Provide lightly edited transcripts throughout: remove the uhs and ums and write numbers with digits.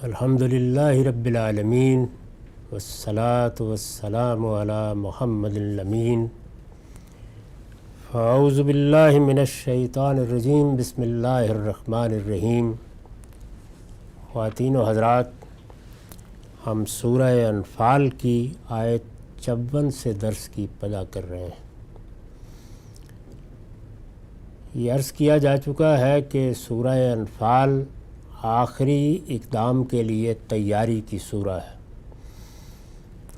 الحمدللہ رب العالمین والصلاة والسلام علی محمد الامین. اعوذ باللہ من الشیطان الرجیم. بسم اللہ الرحمن الرحیم. خواتین و حضرات، ہم سورہ انفال کی آیت 54 سے درس کی ابتدا کر رہے ہیں. یہ عرض کیا جا چکا ہے کہ سورہ انفال آخری اقدام کے لیے تیاری کی سورہ ہے.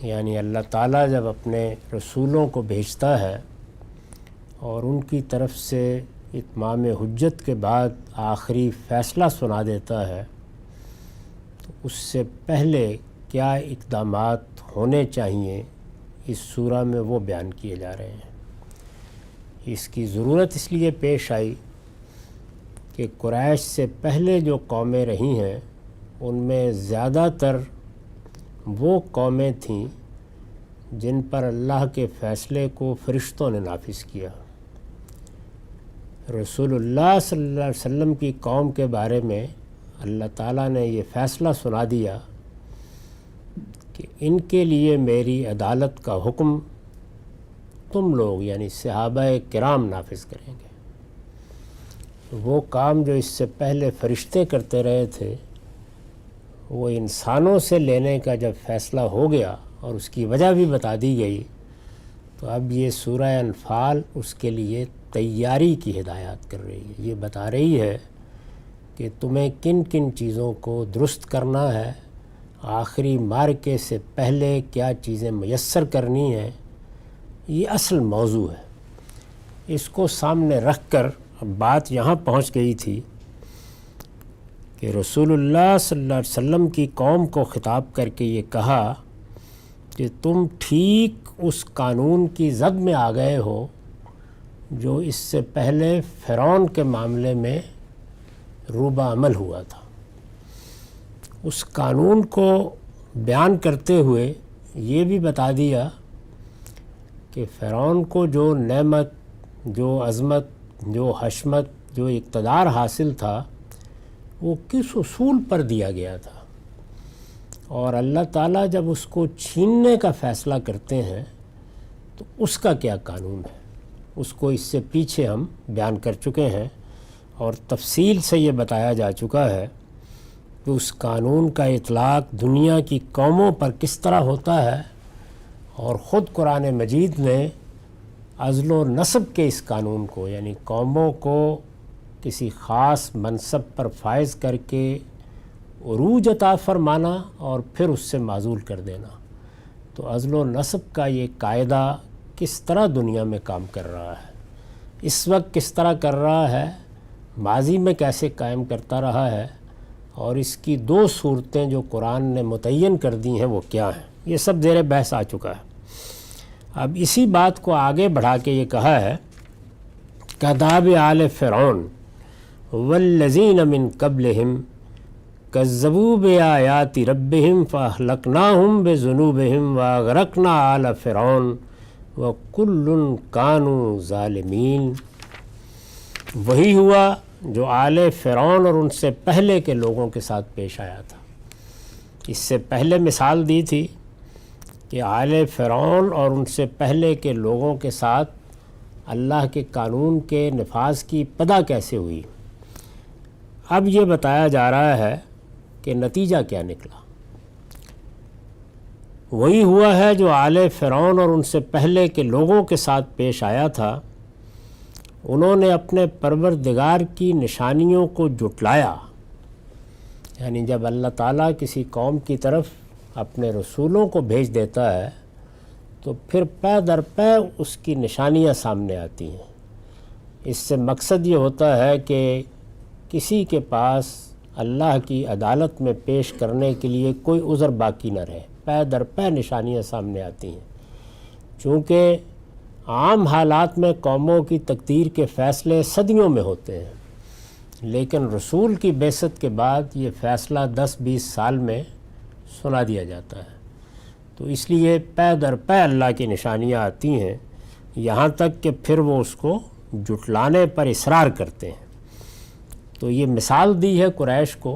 یعنی اللہ تعالیٰ جب اپنے رسولوں کو بھیجتا ہے اور ان کی طرف سے اتمام حجت کے بعد آخری فیصلہ سنا دیتا ہے تو اس سے پہلے کیا اقدامات ہونے چاہیے اس سورہ میں وہ بیان کیے جا رہے ہیں. اس کی ضرورت اس لیے پیش آئی کہ قریش سے پہلے جو قومیں رہی ہیں ان میں زیادہ تر وہ قومیں تھیں جن پر اللہ کے فیصلے کو فرشتوں نے نافذ کیا. رسول اللہ صلی اللہ علیہ وسلم کی قوم کے بارے میں اللہ تعالیٰ نے یہ فیصلہ سنا دیا کہ ان کے لیے میری عدالت کا حکم تم لوگ یعنی صحابہ کرام نافذ کریں گے. وہ کام جو اس سے پہلے فرشتے کرتے رہے تھے وہ انسانوں سے لینے کا جب فیصلہ ہو گیا اور اس کی وجہ بھی بتا دی گئی تو اب یہ سورہ انفال اس کے لیے تیاری کی ہدایات کر رہی ہے. یہ بتا رہی ہے کہ تمہیں کن کن چیزوں کو درست کرنا ہے، آخری معرکے سے پہلے کیا چیزیں میسر کرنی ہیں. یہ اصل موضوع ہے. اس کو سامنے رکھ کر اب بات یہاں پہنچ گئی تھی کہ رسول اللہ صلی اللہ علیہ وسلم کی قوم کو خطاب کر کے یہ کہا کہ تم ٹھیک اس قانون کی زد میں آ گئے ہو جو اس سے پہلے فرعون کے معاملے میں روبہ عمل ہوا تھا. اس قانون کو بیان کرتے ہوئے یہ بھی بتا دیا کہ فرعون کو جو نعمت، جو عظمت، جو حشمت، جو اقتدار حاصل تھا وہ کس اصول پر دیا گیا تھا، اور اللہ تعالیٰ جب اس کو چھیننے کا فیصلہ کرتے ہیں تو اس کا کیا قانون ہے. اس کو اس سے پیچھے ہم بیان کر چکے ہیں اور تفصیل سے یہ بتایا جا چکا ہے کہ اس قانون کا اطلاق دنیا کی قوموں پر کس طرح ہوتا ہے، اور خود قرآن مجید نے عزل و نسب کے اس قانون کو یعنی قوموں کو کسی خاص منصب پر فائز کر کے عروج عطا فرمانا اور پھر اس سے معزول کر دینا. تو عزل و نسب کا یہ قاعدہ کس طرح دنیا میں کام کر رہا ہے، اس وقت کس طرح کر رہا ہے، ماضی میں کیسے قائم کرتا رہا ہے، اور اس کی دو صورتیں جو قرآن نے متعین کر دی ہیں وہ کیا ہیں، یہ سب زیر بحث آ چکا ہے. اب اسی بات کو آگے بڑھا کے یہ کہا ہے کداب آل فرعون والذین من قبلہم کذبوا بآیات ربہم فاہلکناہم بذنوبہم واغرقنا آل فرعون وکل کانوا ظالمین. وہی ہوا جو آل فرعون اور ان سے پہلے کے لوگوں کے ساتھ پیش آیا تھا. اس سے پہلے مثال دی تھی کہ آل فرعون اور ان سے پہلے کے لوگوں کے ساتھ اللہ کے قانون کے نفاذ کی ابتدا کیسے ہوئی. اب یہ بتایا جا رہا ہے کہ نتیجہ کیا نکلا. وہی ہوا ہے جو آل فرعون اور ان سے پہلے کے لوگوں کے ساتھ پیش آیا تھا. انہوں نے اپنے پروردگار کی نشانیوں کو جھٹلایا. یعنی جب اللہ تعالیٰ کسی قوم کی طرف اپنے رسولوں کو بھیج دیتا ہے تو پھر پے در پے اس کی نشانیاں سامنے آتی ہیں. اس سے مقصد یہ ہوتا ہے کہ کسی کے پاس اللہ کی عدالت میں پیش کرنے کے لیے کوئی عذر باقی نہ رہے. پے در پے نشانیاں سامنے آتی ہیں. چونکہ عام حالات میں قوموں کی تقدیر کے فیصلے صدیوں میں ہوتے ہیں، لیکن رسول کی بعثت کے بعد یہ فیصلہ 10-20 سال میں سنا دیا جاتا ہے. تو اس لیے پے در پے اللہ کی نشانیاں آتی ہیں، یہاں تک کہ پھر وہ اس کو جھٹلانے پر اصرار کرتے ہیں. تو یہ مثال دی ہے قریش کو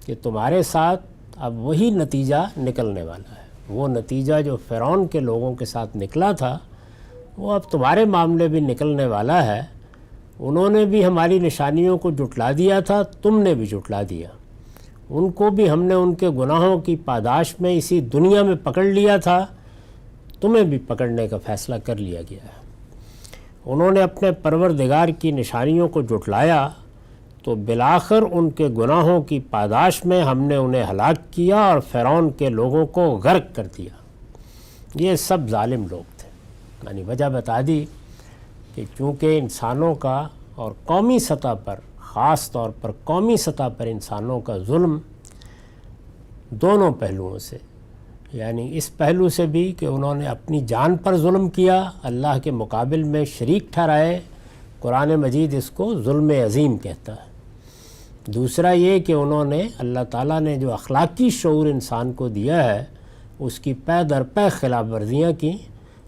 کہ تمہارے ساتھ اب وہی نتیجہ نکلنے والا ہے، وہ نتیجہ جو فرعون کے لوگوں کے ساتھ نکلا تھا وہ اب تمہارے معاملے بھی نکلنے والا ہے۔ انہوں نے بھی ہماری نشانیوں کو جھٹلا دیا تھا، تم نے بھی جھٹلا دیا، ان کو بھی ہم نے ان کے گناہوں کی پاداش میں اسی دنیا میں پکڑ لیا تھا، تمہیں بھی پکڑنے کا فیصلہ کر لیا گیا ہے۔ انہوں نے اپنے پروردگار کی نشانیوں کو جھٹلایا تو بالآخر ان کے گناہوں کی پاداش میں ہم نے انہیں ہلاک کیا اور فرعون کے لوگوں کو غرق کر دیا۔ یہ سب ظالم لوگ تھے، یعنی وجہ بتا دی کہ چونکہ انسانوں کا اور قومی سطح پر، خاص طور پر قومی سطح پر انسانوں کا ظلم دونوں پہلوؤں سے، یعنی اس پہلو سے بھی کہ انہوں نے اپنی جان پر ظلم کیا، اللہ کے مقابل میں شریک ٹھہرائے، قرآن مجید اس کو ظلم عظیم کہتا ہے۔ دوسرا یہ کہ انہوں نے اللہ تعالیٰ نے جو اخلاقی شعور انسان کو دیا ہے اس کی پے در پے خلاف ورزیاں کی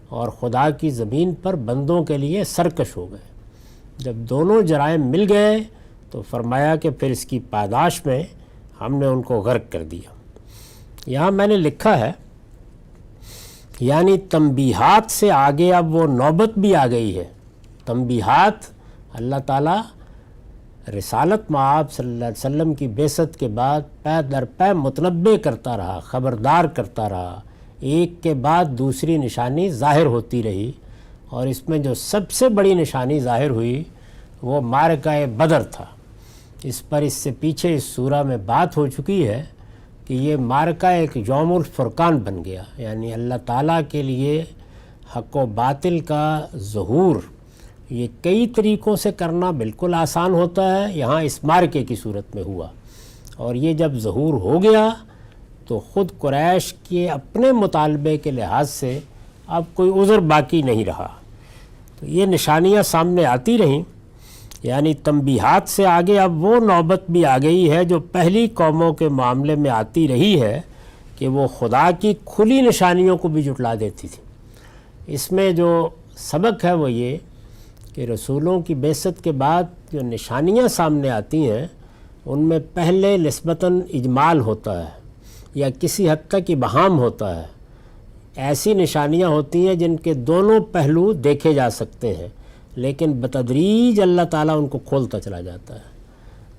اور خدا کی زمین پر بندوں کے لیے سرکش ہو گئے۔ جب دونوں جرائم مل گئے تو فرمایا کہ پھر اس کی پاداش میں ہم نے ان کو غرق کر دیا۔ یہاں میں نے لکھا ہے یعنی تنبیہات سے آگے اب وہ نوبت بھی آ گئی ہے۔ تنبیہات اللہ تعالیٰ رسالت مآب صلی اللہ علیہ وسلم کی بعثت کے بعد پے در پے متنبع کرتا رہا، خبردار کرتا رہا، ایک کے بعد دوسری نشانی ظاہر ہوتی رہی، اور اس میں جو سب سے بڑی نشانی ظاہر ہوئی وہ معرکہ بدر تھا۔ اس پر اس سے پیچھے اس سورہ میں بات ہو چکی ہے کہ یہ معرکہ ایک یوم الفرقان بن گیا، یعنی اللہ تعالیٰ کے لیے حق و باطل کا ظہور یہ کئی طریقوں سے کرنا بالکل آسان ہوتا ہے، یہاں اس معرکے کی صورت میں ہوا، اور یہ جب ظہور ہو گیا تو خود قریش کے اپنے مطالبے کے لحاظ سے اب کوئی عذر باقی نہیں رہا۔ تو یہ نشانیاں سامنے آتی رہیں، یعنی تنبیہات سے آگے اب وہ نوبت بھی آ گئی ہے جو پہلی قوموں کے معاملے میں آتی رہی ہے کہ وہ خدا کی کھلی نشانیوں کو بھی جھٹلا دیتی تھی۔ اس میں جو سبق ہے وہ یہ کہ رسولوں کی بعثت کے بعد جو نشانیاں سامنے آتی ہیں ان میں پہلے نسبتاً اجمال ہوتا ہے یا کسی حد تک ابہام ہوتا ہے، ایسی نشانیاں ہوتی ہیں جن کے دونوں پہلو دیکھے جا سکتے ہیں، لیکن بتدریج اللہ تعالیٰ ان کو کھولتا چلا جاتا ہے۔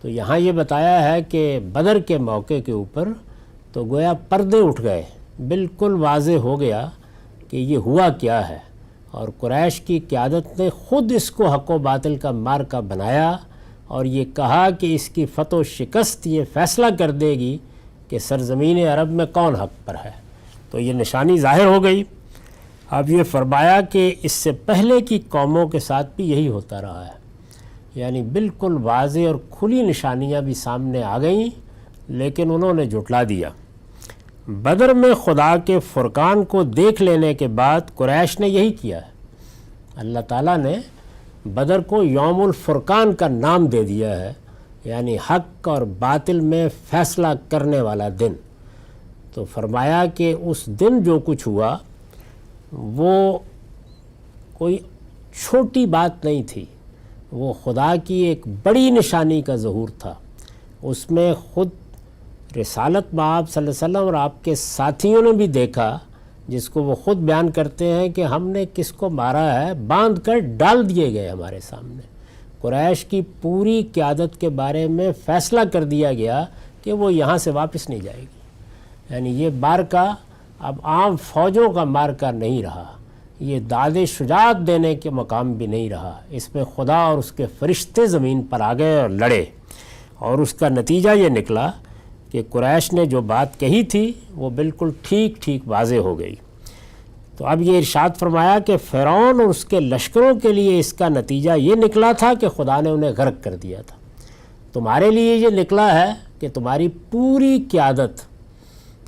تو یہاں یہ بتایا ہے کہ بدر کے موقع کے اوپر تو گویا پردے اٹھ گئے، بالکل واضح ہو گیا کہ یہ ہوا کیا ہے، اور قریش کی قیادت نے خود اس کو حق و باطل کا معرکہ بنایا اور یہ کہا کہ اس کی فتح و شکست یہ فیصلہ کر دے گی کہ سرزمین عرب میں کون حق پر ہے۔ تو یہ نشانی ظاہر ہو گئی۔ اب یہ فرمایا کہ اس سے پہلے کی قوموں کے ساتھ بھی یہی ہوتا رہا ہے، یعنی بالکل واضح اور کھلی نشانیاں بھی سامنے آ گئیں لیکن انہوں نے جھٹلا دیا۔ بدر میں خدا کے فرقان کو دیکھ لینے کے بعد قریش نے یہی کیا ہے۔ اللہ تعالیٰ نے بدر کو یوم الفرقان کا نام دے دیا ہے، یعنی حق اور باطل میں فیصلہ کرنے والا دن۔ تو فرمایا کہ اس دن جو کچھ ہوا وہ کوئی چھوٹی بات نہیں تھی، وہ خدا کی ایک بڑی نشانی کا ظہور تھا۔ اس میں خود رسالت مآب صلی اللہ علیہ وسلم اور آپ کے ساتھیوں نے بھی دیکھا، جس کو وہ خود بیان کرتے ہیں کہ ہم نے کس کو مارا ہے، باندھ کر ڈال دیے گئے ہمارے سامنے۔ قریش کی پوری قیادت کے بارے میں فیصلہ کر دیا گیا کہ وہ یہاں سے واپس نہیں جائے گی، یعنی یہ معرکہ اب عام فوجوں کا معرکہ نہیں رہا، یہ داد شجاعت دینے کے مقام بھی نہیں رہا، اس میں خدا اور اس کے فرشتے زمین پر آ گئے اور لڑے، اور اس کا نتیجہ یہ نکلا کہ قریش نے جو بات کہی تھی وہ بالکل ٹھیک واضح ہو گئی۔ تو اب یہ ارشاد فرمایا کہ فرعون اور اس کے لشکروں کے لیے اس کا نتیجہ یہ نکلا تھا کہ خدا نے انہیں غرق کر دیا تھا۔ تمہارے لیے یہ نکلا ہے کہ تمہاری پوری قیادت،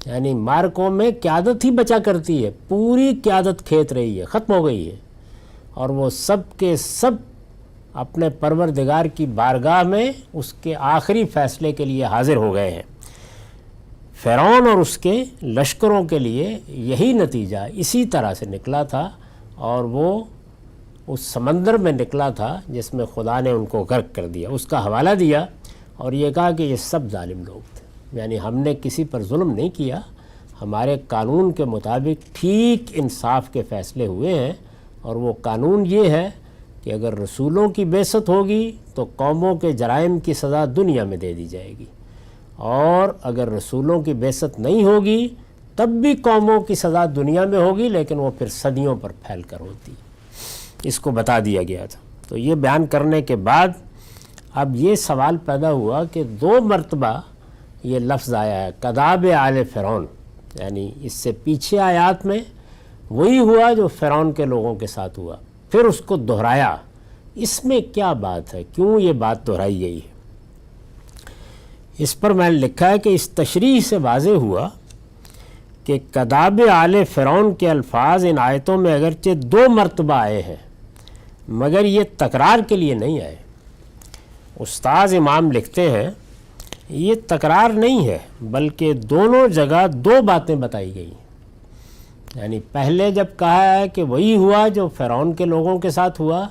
یعنی معرکوں میں قیادت ہی بچا کرتی ہے، پوری قیادت کھیت رہی ہے، ختم ہو گئی ہے، اور وہ سب کے سب اپنے پروردگار کی بارگاہ میں اس کے آخری فیصلے کے لیے حاضر ہو گئے ہیں۔ فرعون اور اس کے لشکروں کے لیے یہی نتیجہ اسی طرح سے نکلا تھا، اور وہ اس سمندر میں نکلا تھا جس میں خدا نے ان کو غرق کر دیا۔ اس کا حوالہ دیا اور یہ کہا کہ یہ سب ظالم لوگ تھے، یعنی ہم نے کسی پر ظلم نہیں کیا، ہمارے قانون کے مطابق ٹھیک انصاف کے فیصلے ہوئے ہیں، اور وہ قانون یہ ہے کہ اگر رسولوں کی بعثت ہوگی تو قوموں کے جرائم کی سزا دنیا میں دے دی جائے گی، اور اگر رسولوں کی بعثت نہیں ہوگی تب بھی قوموں کی سزا دنیا میں ہوگی، لیکن وہ پھر صدیوں پر پھیل کر ہوتی، اس کو بتا دیا گیا تھا۔ تو یہ بیان کرنے کے بعد اب یہ سوال پیدا ہوا کہ 2 مرتبہ یہ لفظ آیا ہے کذاب آل فرعون، یعنی اس سے پیچھے آیات میں وہی ہوا جو فرعون کے لوگوں کے ساتھ ہوا، پھر اس کو دہرایا۔ اس میں کیا بات ہے، کیوں یہ بات دہرائی گئی ہے؟ اس پر میں نے لکھا ہے کہ اس تشریح سے واضح ہوا کہ کذاب آل فرعون کے الفاظ ان آیتوں میں اگرچہ 2 مرتبہ آئے ہیں مگر یہ تکرار کے لیے نہیں آئے۔ استاذ امام لکھتے ہیں یہ تکرار نہیں ہے بلکہ دونوں جگہ 2 باتیں بتائی گئی ہیں، یعنی پہلے جب کہا ہے کہ وہی ہوا جو فرعون کے لوگوں کے ساتھ ہوا،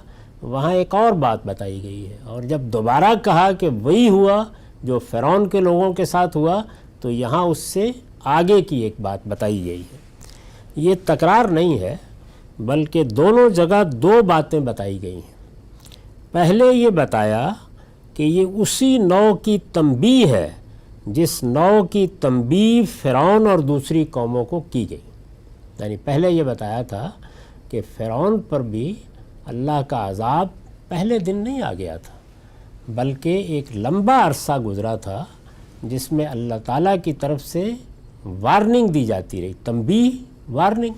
وہاں ایک اور بات بتائی گئی ہے، اور جب دوبارہ کہا کہ وہی ہوا جو فرعون کے لوگوں کے ساتھ ہوا تو یہاں اس سے آگے کی ایک بات بتائی گئی ہے۔ یہ تکرار نہیں ہے بلکہ دونوں جگہ 2 باتیں بتائی گئی ہیں۔ پہلے یہ بتایا کہ یہ اسی نوع کی تنبیہ ہے جس نوع کی تنبیہ فرعون اور دوسری قوموں کو کی گئی، یعنی پہلے یہ بتایا تھا کہ فرعون پر بھی اللہ کا عذاب پہلے دن نہیں آ گیا تھا بلکہ ایک لمبا عرصہ گزرا تھا جس میں اللہ تعالیٰ کی طرف سے وارننگ دی جاتی رہی، تنبیہ وارننگ،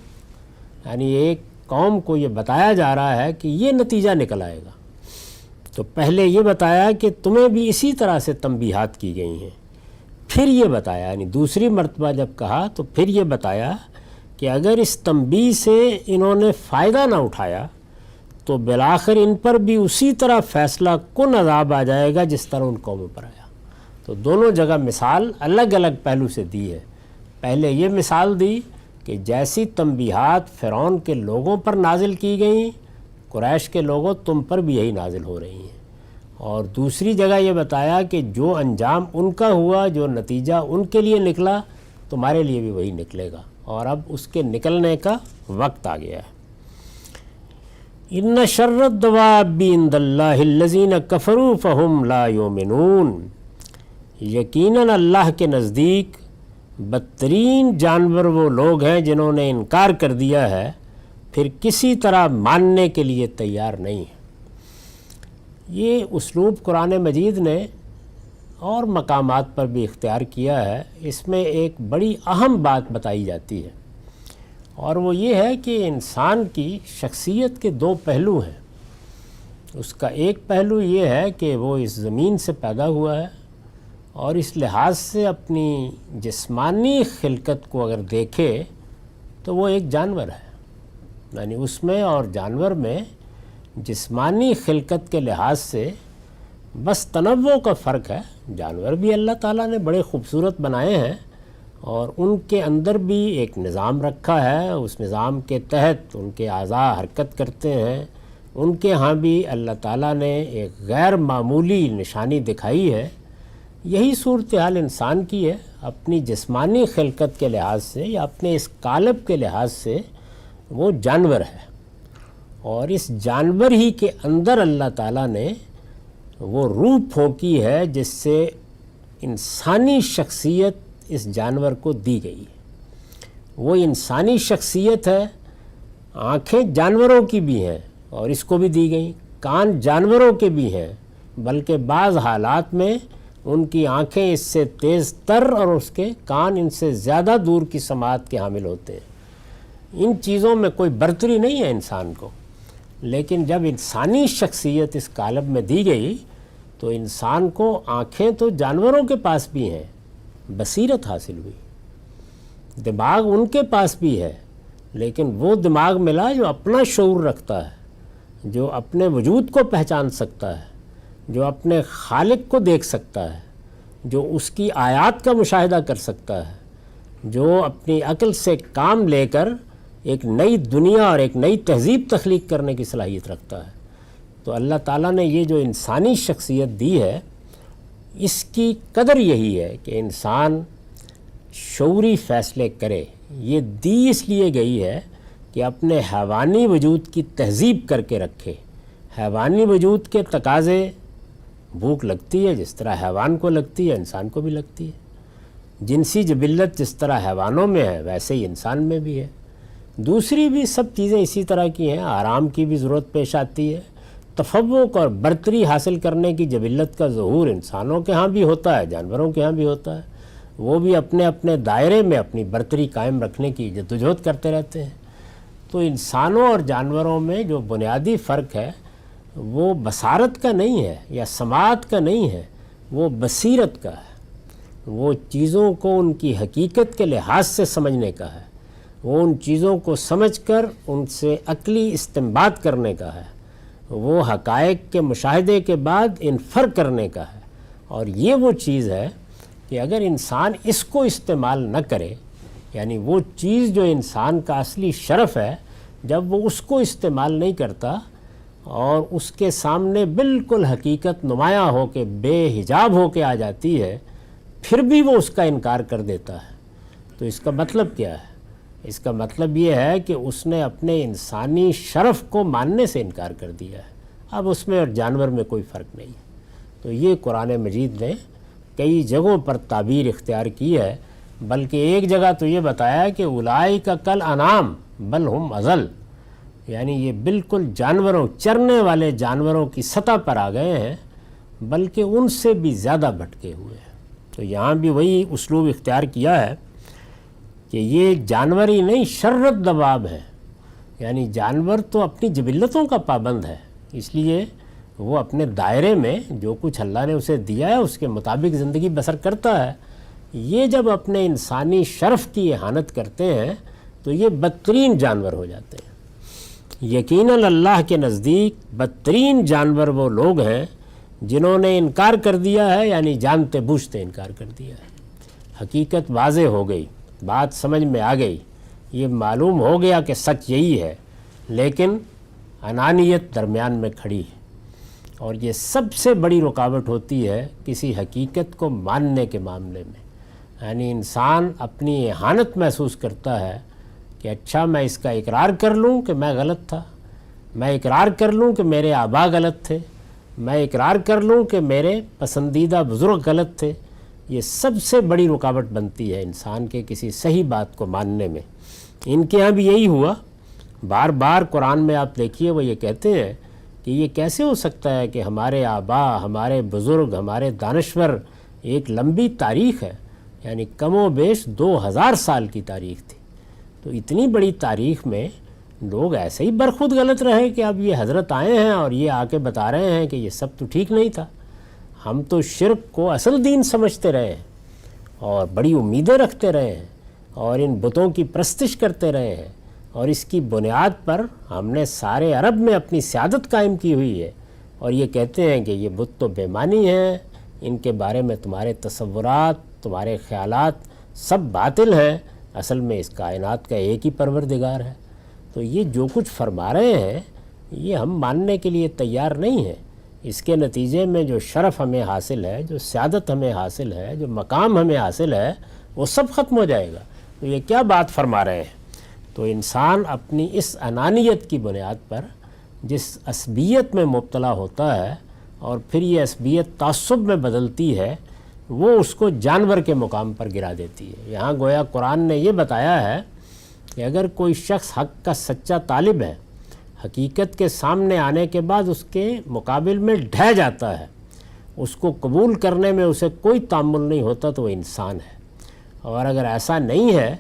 یعنی ایک قوم کو یہ بتایا جا رہا ہے کہ یہ نتیجہ نکل آئے گا۔ تو پہلے یہ بتایا کہ تمہیں بھی اسی طرح سے تنبیہات کی گئی ہیں، پھر یہ بتایا، یعنی دوسری مرتبہ جب کہا تو پھر یہ بتایا کہ اگر اس تنبیہ سے انہوں نے فائدہ نہ اٹھایا تو بالآخر ان پر بھی اسی طرح فیصلہ کن عذاب آ جائے گا جس طرح ان قوموں پر آیا۔ تو دونوں جگہ مثال الگ الگ پہلو سے دی ہے۔ پہلے یہ مثال دی کہ جیسی تنبیہات فرعون کے لوگوں پر نازل کی گئیں، قریش کے لوگوں تم پر بھی یہی نازل ہو رہی ہیں، اور دوسری جگہ یہ بتایا کہ جو انجام ان کا ہوا، جو نتیجہ ان کے لیے نکلا، تمہارے لیے بھی وہی نکلے گا، اور اب اس کے نکلنے کا وقت آ گیا ہے۔ ان شر الدواب عند اللہ الذین کفروا فہم لا یؤمنون، یقیناً اللہ کے نزدیک بدترین جانور وہ لوگ ہیں جنہوں نے انکار کر دیا ہے پھر کسی طرح ماننے کے لیے تیار نہیں ہے۔ یہ اسلوب قرآن مجید نے اور مقامات پر بھی اختیار کیا ہے۔ اس میں ایک بڑی اہم بات بتائی جاتی ہے، اور وہ یہ ہے کہ انسان کی شخصیت کے 2 پہلو ہیں۔ اس کا ایک پہلو یہ ہے کہ وہ اس زمین سے پیدا ہوا ہے، اور اس لحاظ سے اپنی جسمانی خلقت کو اگر دیکھے تو وہ ایک جانور ہے، یعنی اس میں اور جانور میں جسمانی خلقت کے لحاظ سے بس تنوع کا فرق ہے۔ جانور بھی اللہ تعالیٰ نے بڑے خوبصورت بنائے ہیں، اور ان کے اندر بھی ایک نظام رکھا ہے، اس نظام کے تحت ان کے اعضاء حرکت کرتے ہیں۔ ان کے ہاں بھی اللہ تعالیٰ نے ایک غیر معمولی نشانی دکھائی ہے۔ یہی صورتحال انسان کی ہے، اپنی جسمانی خلقت کے لحاظ سے یا اپنے اس قالب کے لحاظ سے وہ جانور ہے، اور اس جانور ہی کے اندر اللہ تعالیٰ نے وہ روح پھونکی ہے جس سے انسانی شخصیت اس جانور کو دی گئی ہے۔ وہ انسانی شخصیت ہے، آنکھیں جانوروں کی بھی ہیں اور اس کو بھی دی گئی، کان جانوروں کے بھی ہیں، بلکہ بعض حالات میں ان کی آنکھیں اس سے تیز تر اور اس کے کان ان سے زیادہ دور کی سماعت کے حامل ہوتے ہیں۔ ان چیزوں میں کوئی برتری نہیں ہے انسان کو، لیکن جب انسانی شخصیت اس قالب میں دی گئی تو انسان کو آنکھیں تو جانوروں کے پاس بھی ہیں، بصیرت حاصل ہوئی، دماغ ان کے پاس بھی ہے، لیکن وہ دماغ ملا جو اپنا شعور رکھتا ہے، جو اپنے وجود کو پہچان سکتا ہے، جو اپنے خالق کو دیکھ سکتا ہے، جو اس کی آیات کا مشاہدہ کر سکتا ہے، جو اپنی عقل سے کام لے کر ایک نئی دنیا اور ایک نئی تہذیب تخلیق کرنے کی صلاحیت رکھتا ہے۔ تو اللہ تعالیٰ نے یہ جو انسانی شخصیت دی ہے، اس کی قدر یہی ہے کہ انسان شعوری فیصلے کرے. یہ دی اس لیے گئی ہے کہ اپنے حیوانی وجود کی تہذیب کر کے رکھے. حیوانی وجود کے تقاضے، بھوک لگتی ہے جس طرح حیوان کو لگتی ہے انسان کو بھی لگتی ہے. جنسی جبلت جس طرح حیوانوں میں ہے ویسے ہی انسان میں بھی ہے. دوسری بھی سب چیزیں اسی طرح کی ہیں. آرام کی بھی ضرورت پیش آتی ہے. تفوق اور برتری حاصل کرنے کی جبلت کا ظہور انسانوں کے ہاں بھی ہوتا ہے، جانوروں کے ہاں بھی ہوتا ہے. وہ بھی اپنے اپنے دائرے میں اپنی برتری قائم رکھنے کی جدوجہد کرتے رہتے ہیں. تو انسانوں اور جانوروں میں جو بنیادی فرق ہے وہ بصارت کا نہیں ہے یا سماعت کا نہیں ہے، وہ بصیرت کا ہے. وہ چیزوں کو ان کی حقیقت کے لحاظ سے سمجھنے کا ہے. وہ ان چیزوں کو سمجھ کر ان سے عقلی استنباط کرنے کا ہے. وہ حقائق کے مشاہدے کے بعد انفر کرنے کا ہے. اور یہ وہ چیز ہے کہ اگر انسان اس کو استعمال نہ کرے، یعنی وہ چیز جو انسان کا اصلی شرف ہے، جب وہ اس کو استعمال نہیں کرتا اور اس کے سامنے بالکل حقیقت نمایاں ہو کے بے حجاب ہو کے آ جاتی ہے، پھر بھی وہ اس کا انکار کر دیتا ہے، تو اس کا مطلب کیا ہے؟ اس کا مطلب یہ ہے کہ اس نے اپنے انسانی شرف کو ماننے سے انکار کر دیا ہے. اب اس میں اور جانور میں کوئی فرق نہیں. تو یہ قرآن مجید نے کئی جگہوں پر تعبیر اختیار کی ہے، بلکہ ایک جگہ تو یہ بتایا کہ اولئک کل انعام بل ہم اضل، یعنی یہ بالکل جانوروں، چرنے والے جانوروں کی سطح پر آ گئے ہیں، بلکہ ان سے بھی زیادہ بھٹکے ہوئے ہیں. تو یہاں بھی وہی اسلوب اختیار کیا ہے کہ یہ جانور ہی نہیں، شررت دواب ہے. یعنی جانور تو اپنی جبلتوں کا پابند ہے، اس لیے وہ اپنے دائرے میں جو کچھ اللہ نے اسے دیا ہے اس کے مطابق زندگی بسر کرتا ہے. یہ جب اپنے انسانی شرف کی اہانت کرتے ہیں تو یہ بدترین جانور ہو جاتے ہیں. یقیناً اللہ کے نزدیک بدترین جانور وہ لوگ ہیں جنہوں نے انکار کر دیا ہے، یعنی جانتے بوجھتے انکار کر دیا ہے. حقیقت واضح ہو گئی، بات سمجھ میں آ گئی، یہ معلوم ہو گیا کہ سچ یہی ہے، لیکن انانیت درمیان میں کھڑی ہے. اور یہ سب سے بڑی رکاوٹ ہوتی ہے کسی حقیقت کو ماننے کے معاملے میں. یعنی انسان اپنی اہانت محسوس کرتا ہے کہ اچھا میں اس کا اقرار کر لوں کہ میں غلط تھا، میں اقرار کر لوں کہ میرے آبا غلط تھے، میں اقرار کر لوں کہ میرے پسندیدہ بزرگ غلط تھے. یہ سب سے بڑی رکاوٹ بنتی ہے انسان کے کسی صحیح بات کو ماننے میں. ان کے ہاں بھی یہی ہوا. بار بار قرآن میں آپ دیکھیے وہ یہ کہتے ہیں کہ یہ کیسے ہو سکتا ہے کہ ہمارے آبا، ہمارے بزرگ، ہمارے دانشور، ایک لمبی تاریخ ہے، یعنی کم و بیش 2000 سال کی تاریخ تھی. تو اتنی بڑی تاریخ میں لوگ ایسے ہی برخود غلط رہے کہ اب یہ حضرت آئے ہیں اور یہ آ کے بتا رہے ہیں کہ یہ سب تو ٹھیک نہیں تھا. ہم تو شرک کو اصل دین سمجھتے رہے ہیں اور بڑی امیدیں رکھتے رہے ہیں اور ان بتوں کی پرستش کرتے رہے ہیں، اور اس کی بنیاد پر ہم نے سارے عرب میں اپنی سیادت قائم کی ہوئی ہے. اور یہ کہتے ہیں کہ یہ بت تو بے معنی ہیں، ان کے بارے میں تمہارے تصورات، تمہارے خیالات سب باطل ہیں، اصل میں اس کائنات کا ایک ہی پروردگار ہے. تو یہ جو کچھ فرما رہے ہیں یہ ہم ماننے کے لیے تیار نہیں ہیں. اس کے نتیجے میں جو شرف ہمیں حاصل ہے، جو سیادت ہمیں حاصل ہے، جو مقام ہمیں حاصل ہے، وہ سب ختم ہو جائے گا. تو یہ کیا بات فرما رہے ہیں؟ تو انسان اپنی اس انانیت کی بنیاد پر جس عصبیت میں مبتلا ہوتا ہے اور پھر یہ عصبیت تعصب میں بدلتی ہے، وہ اس کو جانور کے مقام پر گرا دیتی ہے. یہاں گویا قرآن نے یہ بتایا ہے کہ اگر کوئی شخص حق کا سچا طالب ہے، حقیقت کے سامنے آنے کے بعد اس کے مقابل میں ڈھہ جاتا ہے، اس کو قبول کرنے میں اسے کوئی تعامل نہیں ہوتا، تو وہ انسان ہے. اور اگر ایسا نہیں ہے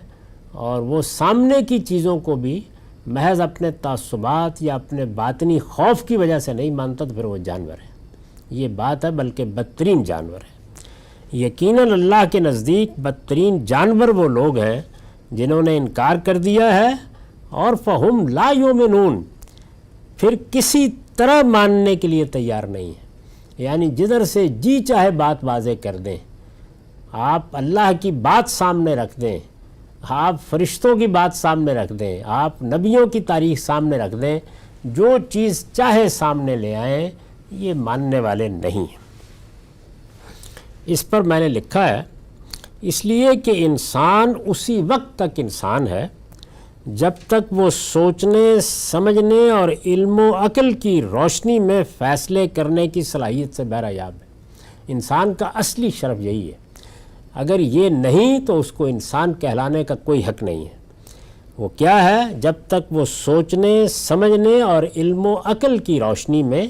اور وہ سامنے کی چیزوں کو بھی محض اپنے تعصبات یا اپنے باطنی خوف کی وجہ سے نہیں مانتا، تو پھر وہ جانور ہے. یہ بات ہے، بلکہ بدترین جانور ہے. یقیناً اللہ کے نزدیک بدترین جانور وہ لوگ ہیں جنہوں نے انکار کر دیا ہے اور فہم لا یؤمنون، پھر کسی طرح ماننے کے لیے تیار نہیں ہے. یعنی جدھر سے جی چاہے بات واضح کر دیں، آپ اللہ کی بات سامنے رکھ دیں، آپ فرشتوں کی بات سامنے رکھ دیں، آپ نبیوں کی تاریخ سامنے رکھ دیں، جو چیز چاہے سامنے لے آئیں، یہ ماننے والے نہیں ہیں. اس پر میں نے لکھا ہے اس لیے کہ انسان اسی وقت تک انسان ہے جب تک وہ سوچنے سمجھنے اور علم و عقل کی روشنی میں فیصلے کرنے کی صلاحیت سے بہرہ یاب ہے۔ انسان کا اصلی شرف یہی ہے، اگر یہ نہیں تو اس کو انسان کہلانے کا کوئی حق نہیں ہے۔ وہ کیا ہے؟ جب تک وہ سوچنے سمجھنے اور علم و عقل کی روشنی میں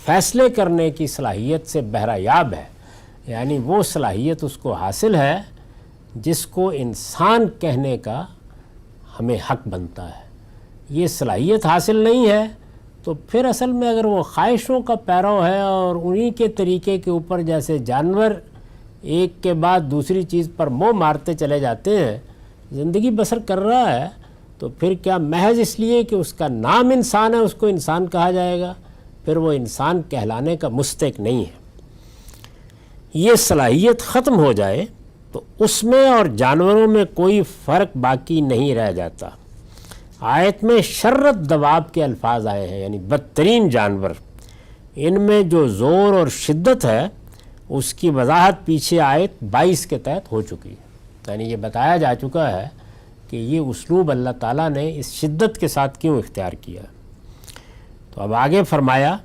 فیصلے کرنے کی صلاحیت سے بہرہ یاب ہے، یعنی وہ صلاحیت اس کو حاصل ہے جس کو انسان کہنے کا ہمیں حق بنتا ہے۔ یہ صلاحیت حاصل نہیں ہے تو پھر اصل میں اگر وہ خواہشوں کا پیرو ہے اور انہی کے طریقے کے اوپر جیسے جانور ایک کے بعد دوسری چیز پر منہ مارتے چلے جاتے ہیں زندگی بسر کر رہا ہے، تو پھر کیا محض اس لیے کہ اس کا نام انسان ہے اس کو انسان کہا جائے گا؟ پھر وہ انسان کہلانے کا مستحق نہیں ہے۔ یہ صلاحیت ختم ہو جائے تو اس میں اور جانوروں میں کوئی فرق باقی نہیں رہ جاتا۔ آیت میں شرت دواب کے الفاظ آئے ہیں، یعنی بدترین جانور، ان میں جو زور اور شدت ہے اس کی وضاحت پیچھے آیت 22 کے تحت ہو چکی ہے، یعنی یہ بتایا جا چکا ہے کہ یہ اسلوب اللہ تعالیٰ نے اس شدت کے ساتھ کیوں اختیار کیا۔ تو اب آگے فرمایا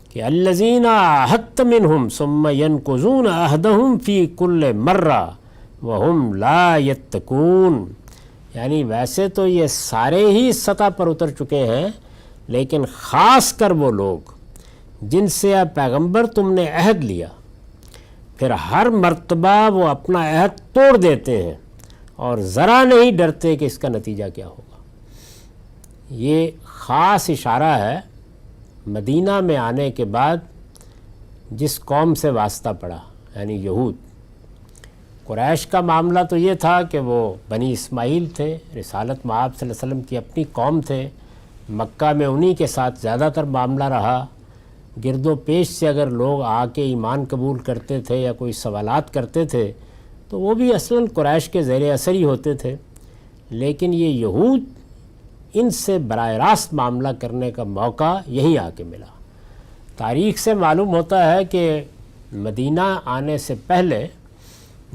کہ الذین عاہدت منہم ثم ینقضون عہدہم فی کل مرہ وہم لا یتقون، یعنی ویسے تو یہ سارے ہی سطح پر اتر چکے ہیں، لیکن خاص کر وہ لوگ جن سے اے پیغمبر تم نے عہد لیا، پھر ہر مرتبہ وہ اپنا عہد توڑ دیتے ہیں اور ذرا نہیں ڈرتے کہ اس کا نتیجہ کیا ہوگا۔ یہ خاص اشارہ ہے مدینہ میں آنے کے بعد جس قوم سے واسطہ پڑا، یعنی یہود۔ قریش کا معاملہ تو یہ تھا کہ وہ بنی اسماعیل تھے، رسالت مآب صلی اللہ علیہ وسلم کی اپنی قوم تھے، مکہ میں انہی کے ساتھ زیادہ تر معاملہ رہا۔ گرد و پیش سے اگر لوگ آ کے ایمان قبول کرتے تھے یا کوئی سوالات کرتے تھے تو وہ بھی اصلاً قریش کے زیر اثر ہی ہوتے تھے، لیکن یہ یہود ان سے براہ راست معاملہ کرنے کا موقع یہیں آ کے ملا۔ تاریخ سے معلوم ہوتا ہے کہ مدینہ آنے سے پہلے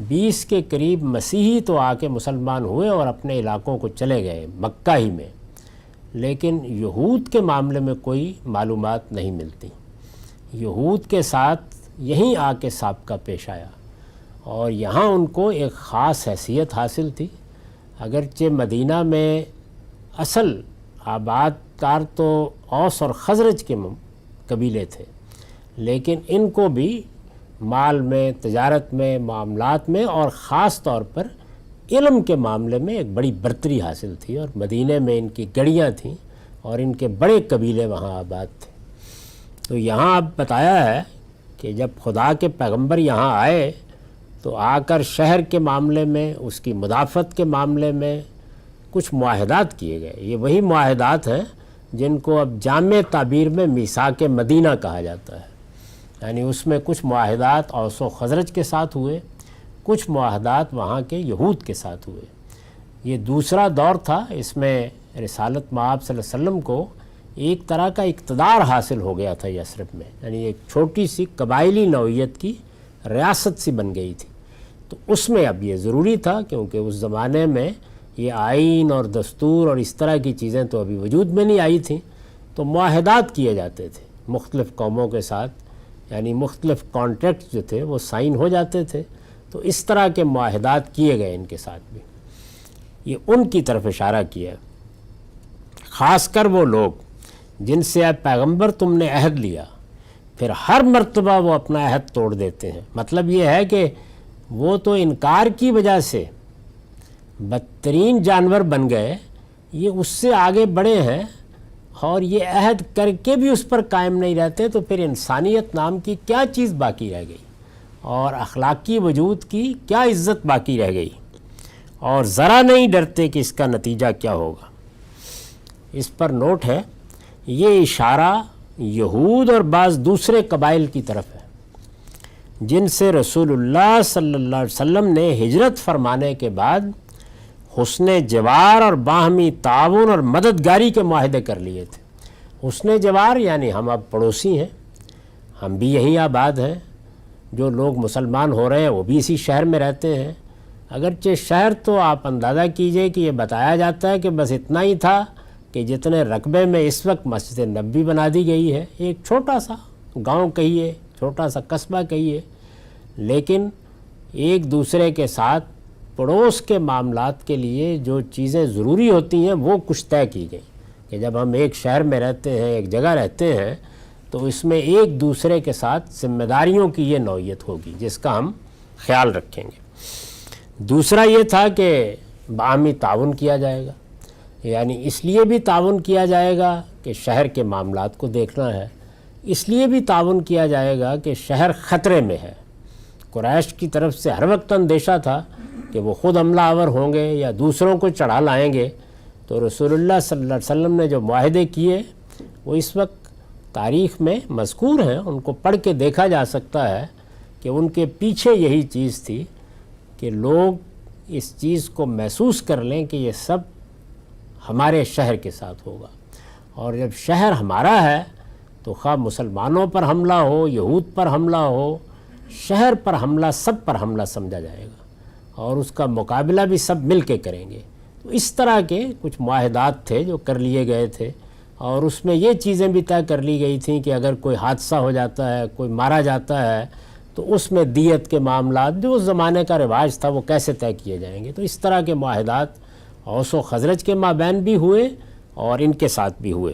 20 کے قریب مسیحی تو آ کے مسلمان ہوئے اور اپنے علاقوں کو چلے گئے مکہ ہی میں، لیکن یہود کے معاملے میں کوئی معلومات نہیں ملتی۔ یہود کے ساتھ یہیں آ کے سابقہ پیش آیا اور یہاں ان کو ایک خاص حیثیت حاصل تھی۔ اگرچہ مدینہ میں اصل آباد کار تو اوس اور خزرج کے قبیلے تھے، لیکن ان کو بھی مال میں، تجارت میں، معاملات میں اور خاص طور پر علم کے معاملے میں ایک بڑی برتری حاصل تھی، اور مدینہ میں ان کی گڑیاں تھیں اور ان کے بڑے قبیلے وہاں آباد تھے۔ تو یہاں اب بتایا ہے کہ جب خدا کے پیغمبر یہاں آئے تو آ کر شہر کے معاملے میں، اس کی مدافعت کے معاملے میں کچھ معاہدات کیے گئے۔ یہ وہی معاہدات ہیں جن کو اب جامع تعبیر میں میثاق مدینہ کہا جاتا ہے، یعنی اس میں کچھ معاہدات اوس و خزرج کے ساتھ ہوئے، کچھ معاہدات وہاں کے یہود کے ساتھ ہوئے۔ یہ دوسرا دور تھا، اس میں رسالت مآب صلی اللہ علیہ وسلم کو ایک طرح کا اقتدار حاصل ہو گیا تھا یثرب میں، یعنی ایک چھوٹی سی قبائلی نوعیت کی ریاست سی بن گئی تھی۔ تو اس میں اب یہ ضروری تھا کیونکہ اس زمانے میں یہ آئین اور دستور اور اس طرح کی چیزیں تو ابھی وجود میں نہیں آئی تھیں، تو معاہدات کیے جاتے تھے مختلف قوموں کے ساتھ، یعنی مختلف کانٹریکٹ جو تھے وہ سائن ہو جاتے تھے۔ تو اس طرح کے معاہدات کیے گئے ان کے ساتھ بھی، یہ ان کی طرف اشارہ کیا۔ خاص کر وہ لوگ جن سے اے پیغمبر تم نے عہد لیا، پھر ہر مرتبہ وہ اپنا عہد توڑ دیتے ہیں۔ مطلب یہ ہے کہ وہ تو انکار کی وجہ سے بدترین جانور بن گئے، یہ اس سے آگے بڑھے ہیں، اور یہ عہد کر کے بھی اس پر قائم نہیں رہتے، تو پھر انسانیت نام کی کیا چیز باقی رہ گئی اور اخلاقی وجود کی کیا عزت باقی رہ گئی، اور ذرا نہیں ڈرتے کہ اس کا نتیجہ کیا ہوگا۔ اس پر نوٹ ہے، یہ اشارہ یہود اور بعض دوسرے قبائل کی طرف ہے جن سے رسول اللہ صلی اللہ علیہ وسلم نے ہجرت فرمانے کے بعد حسن جوار اور باہمی تعاون اور مددگاری کے معاہدے کر لیے تھے۔ حسن جوار یعنی ہم اب پڑوسی ہیں، ہم بھی یہیں آباد ہیں، جو لوگ مسلمان ہو رہے ہیں وہ بھی اسی شہر میں رہتے ہیں، اگرچہ شہر تو آپ اندازہ کیجئے کہ یہ بتایا جاتا ہے کہ بس اتنا ہی تھا کہ جتنے رقبے میں اس وقت مسجد نبوی بنا دی گئی ہے، ایک چھوٹا سا گاؤں کہیے، چھوٹا سا قصبہ کہیے، لیکن ایک دوسرے کے ساتھ پڑوس کے معاملات کے لیے جو چیزیں ضروری ہوتی ہیں وہ کچھ طے کی گئی کہ جب ہم ایک شہر میں رہتے ہیں، ایک جگہ رہتے ہیں، تو اس میں ایک دوسرے کے ساتھ ذمہ داریوں کی یہ نوعیت ہوگی جس کا ہم خیال رکھیں گے۔ دوسرا یہ تھا کہ باہمی تعاون کیا جائے گا، یعنی اس لیے بھی تعاون کیا جائے گا کہ شہر کے معاملات کو دیکھنا ہے، اس لیے بھی تعاون کیا جائے گا کہ شہر خطرے میں ہے۔ قریش کی طرف سے ہر وقت اندیشہ تھا کہ وہ خود حملہ آور ہوں گے یا دوسروں کو چڑھا لائیں گے، تو رسول اللہ صلی اللہ علیہ وسلم نے جو معاہدے کیے وہ اس وقت تاریخ میں مذکور ہیں، ان کو پڑھ کے دیکھا جا سکتا ہے کہ ان کے پیچھے یہی چیز تھی کہ لوگ اس چیز کو محسوس کر لیں کہ یہ سب ہمارے شہر کے ساتھ ہوگا، اور جب شہر ہمارا ہے تو خواہ مسلمانوں پر حملہ ہو، یہود پر حملہ ہو، شہر پر حملہ سب پر حملہ سمجھا جائے گا اور اس کا مقابلہ بھی سب مل کے کریں گے۔ تو اس طرح کے کچھ معاہدات تھے جو کر لیے گئے تھے، اور اس میں یہ چیزیں بھی طے کر لی گئی تھیں کہ اگر کوئی حادثہ ہو جاتا ہے، کوئی مارا جاتا ہے، تو اس میں دیت کے معاملات جو اس زمانے کا رواج تھا وہ کیسے طے کیے جائیں گے۔ تو اس طرح کے معاہدات اوس و خزرج کے مابین بھی ہوئے اور ان کے ساتھ بھی ہوئے،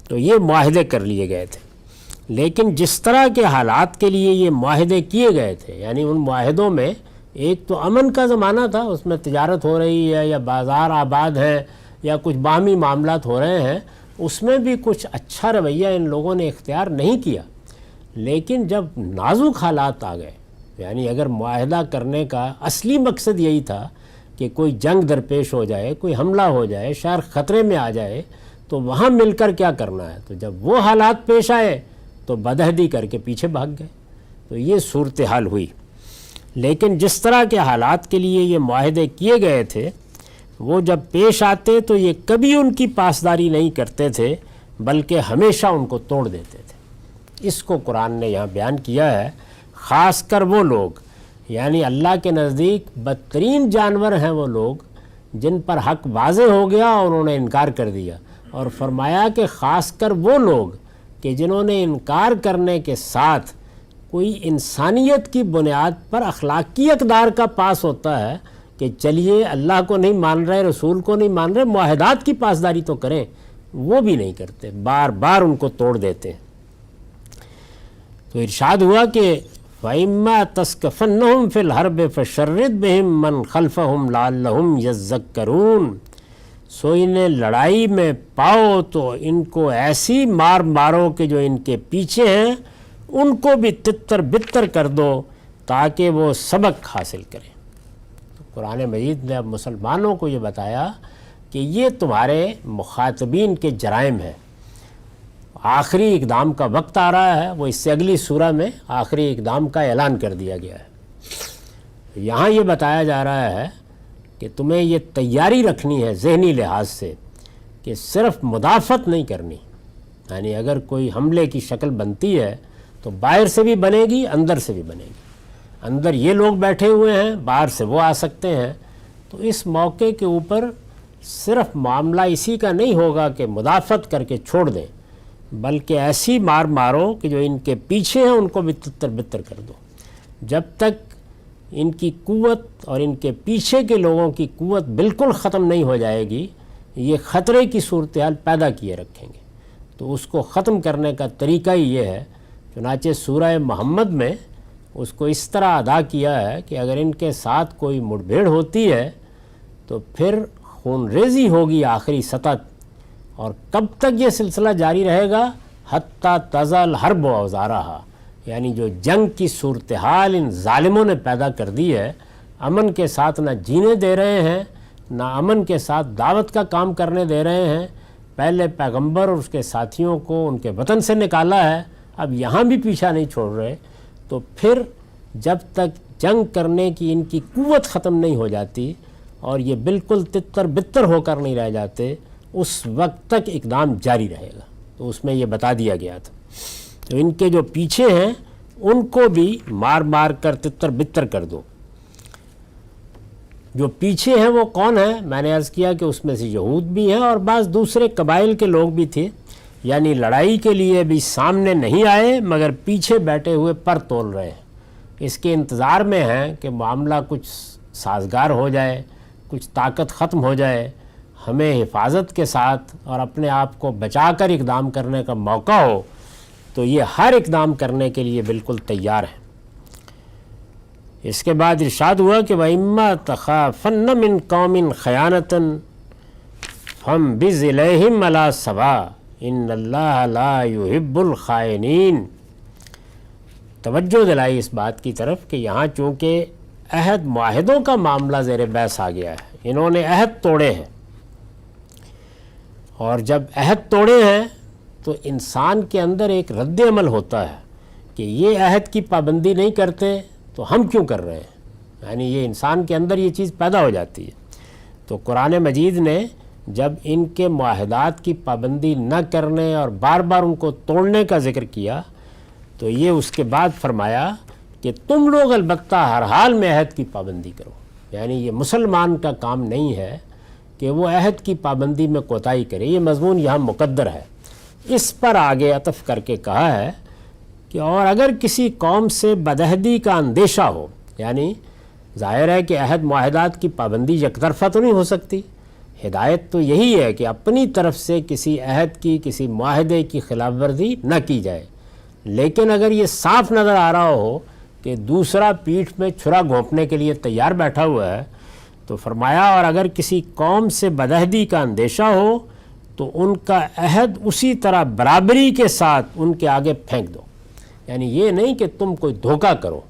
تو یہ معاہدے کر لیے گئے تھے۔ لیکن جس طرح کے حالات کے لیے یہ معاہدے کیے گئے تھے، یعنی ان معاہدوں میں ایک تو امن کا زمانہ تھا، اس میں تجارت ہو رہی ہے یا بازار آباد ہے یا کچھ باہمی معاملات ہو رہے ہیں، اس میں بھی کچھ اچھا رویہ ان لوگوں نے اختیار نہیں کیا۔ لیکن جب نازک حالات آ گئے، یعنی اگر معاہدہ کرنے کا اصلی مقصد یہی تھا کہ کوئی جنگ درپیش ہو جائے، کوئی حملہ ہو جائے، شہر خطرے میں آ جائے، تو وہاں مل کر کیا کرنا ہے، تو جب وہ حالات پیش آئے تو بدعہدی کر کے پیچھے بھاگ گئے، تو یہ صورتحال ہوئی۔ لیکن جس طرح کے حالات کے لیے یہ معاہدے کیے گئے تھے وہ جب پیش آتے تو یہ کبھی ان کی پاسداری نہیں کرتے تھے، بلکہ ہمیشہ ان کو توڑ دیتے تھے۔ اس کو قرآن نے یہاں بیان کیا ہے، خاص کر وہ لوگ، یعنی اللہ کے نزدیک بدترین جانور ہیں وہ لوگ جن پر حق واضح ہو گیا اور انہوں نے انکار کر دیا، اور فرمایا کہ خاص کر وہ لوگ کہ جنہوں نے انکار کرنے کے ساتھ کوئی انسانیت کی بنیاد پر اخلاقی اقدار کا پاس ہوتا ہے کہ چلیے اللہ کو نہیں مان رہے، رسول کو نہیں مان رہے، معاہدات کی پاسداری تو کریں، وہ بھی نہیں کرتے، بار بار ان کو توڑ دیتے ہیں۔ تو ارشاد ہوا کہ وَإِمَّا تَسْكَفَنَّهُمْ فِي الْحَرْبِ فَشَرِّدْ بِهِمْ مَنْ خَلْفَهُمْ لَعَلَّهُمْ يَذَّكَّرُونَ، سو انہیں لڑائی میں پاؤ تو ان کو ایسی مار مارو کہ جو ان کے پیچھے ہیں ان کو بھی تتر بتر کر دو تاکہ وہ سبق حاصل کریں۔ تو قرآن مجید نے اب مسلمانوں کو یہ بتایا کہ یہ تمہارے مخاطبین کے جرائم ہیں، آخری اقدام کا وقت آ رہا ہے، وہ اس سے اگلی سورہ میں آخری اقدام کا اعلان کر دیا گیا ہے۔ یہاں یہ بتایا جا رہا ہے کہ تمہیں یہ تیاری رکھنی ہے ذہنی لحاظ سے کہ صرف مدافعت نہیں کرنی، یعنی اگر کوئی حملے کی شکل بنتی ہے تو باہر سے بھی بنے گی، اندر سے بھی بنے گی، اندر یہ لوگ بیٹھے ہوئے ہیں، باہر سے وہ آ سکتے ہیں، تو اس موقع کے اوپر صرف معاملہ اسی کا نہیں ہوگا کہ مدافعت کر کے چھوڑ دیں، بلکہ ایسی مار مارو کہ جو ان کے پیچھے ہیں ان کو بھی تتر بتر کر دو، جب تک ان کی قوت اور ان کے پیچھے کے لوگوں کی قوت بالکل ختم نہیں ہو جائے گی، یہ خطرے کی صورتحال پیدا کیے رکھیں گے۔ تو اس کو ختم کرنے کا طریقہ ہی یہ ہے، چنانچہ سورہ محمد میں اس کو اس طرح ادا کیا ہے کہ اگر ان کے ساتھ کوئی مڑ بھیڑ ہوتی ہے تو پھر خون ریزی ہوگی آخری سطح، اور کب تک یہ سلسلہ جاری رہے گا؟ حتیٰ تضع الحرب اوزارہا، یعنی جو جنگ کی صورتحال ان ظالموں نے پیدا کر دی ہے، امن کے ساتھ نہ جینے دے رہے ہیں، نہ امن کے ساتھ دعوت کا کام کرنے دے رہے ہیں، پہلے پیغمبر اور اس کے ساتھیوں کو ان کے وطن سے نکالا ہے، اب یہاں بھی پیچھا نہیں چھوڑ رہے، تو پھر جب تک جنگ کرنے کی ان کی قوت ختم نہیں ہو جاتی اور یہ بالکل تتر بتر ہو کر نہیں رہ جاتے، اس وقت تک اقدام جاری رہے گا۔ تو اس میں یہ بتا دیا گیا تھا، تو ان کے جو پیچھے ہیں ان کو بھی مار مار کر تتر بتر کر دو۔ جو پیچھے ہیں وہ کون ہیں؟ میں نے عرض کیا کہ اس میں سے یہود بھی ہیں اور بعض دوسرے قبائل کے لوگ بھی تھے، یعنی لڑائی کے لیے بھی سامنے نہیں آئے مگر پیچھے بیٹھے ہوئے پر تول رہے ہیں، اس کے انتظار میں ہیں کہ معاملہ کچھ سازگار ہو جائے، کچھ طاقت ختم ہو جائے، ہمیں حفاظت کے ساتھ اور اپنے آپ کو بچا کر اقدام کرنے کا موقع ہو، تو یہ ہر اقدام کرنے کے لیے بالکل تیار ہیں۔ اس کے بعد ارشاد ہوا کہ وَإِمَّا تَخَافَنَّ مِن قَوْمٍ خَيَانَةً فَانبِذْ إِلَيْهِمْ عَلَىٰ سَوَاءٍ إِنَّ اللَّهَ لَا يُحِبُّ الْخَائِنِينَ۔ توجہ دلائی اس بات کی طرف کہ یہاں چونکہ عہد معاہدوں کا معاملہ زیر بحث آ گیا ہے، انہوں نے عہد توڑے ہیں، اور جب عہد توڑے ہیں تو انسان کے اندر ایک رد عمل ہوتا ہے کہ یہ عہد کی پابندی نہیں کرتے تو ہم کیوں کر رہے ہیں، یعنی یہ انسان کے اندر یہ چیز پیدا ہو جاتی ہے۔ تو قرآن مجید نے جب ان کے معاہدات کی پابندی نہ کرنے اور بار بار ان کو توڑنے کا ذکر کیا تو یہ اس کے بعد فرمایا کہ تم لوگ البتہ ہر حال میں عہد کی پابندی کرو، یعنی یہ مسلمان کا کام نہیں ہے کہ وہ عہد کی پابندی میں کوتاہی کرے، یہ مضمون یہاں مقدر ہے۔ اس پر آگے عطف کر کے کہا ہے کہ اور اگر کسی قوم سے بدعہدی کا اندیشہ ہو، یعنی ظاہر ہے کہ عہد معاہدات کی پابندی یک طرفہ تو نہیں ہو سکتی، ہدایت تو یہی ہے کہ اپنی طرف سے کسی عہد کی، کسی معاہدے کی خلاف ورزی نہ کی جائے، لیکن اگر یہ صاف نظر آ رہا ہو کہ دوسرا پیٹھ میں چھرا گھونپنے کے لیے تیار بیٹھا ہوا ہے تو فرمایا اور اگر کسی قوم سے بدعہدی کا اندیشہ ہو تو ان کا عہد اسی طرح برابری کے ساتھ ان کے آگے پھینک دو، یعنی یہ نہیں کہ تم کوئی دھوکہ کرو،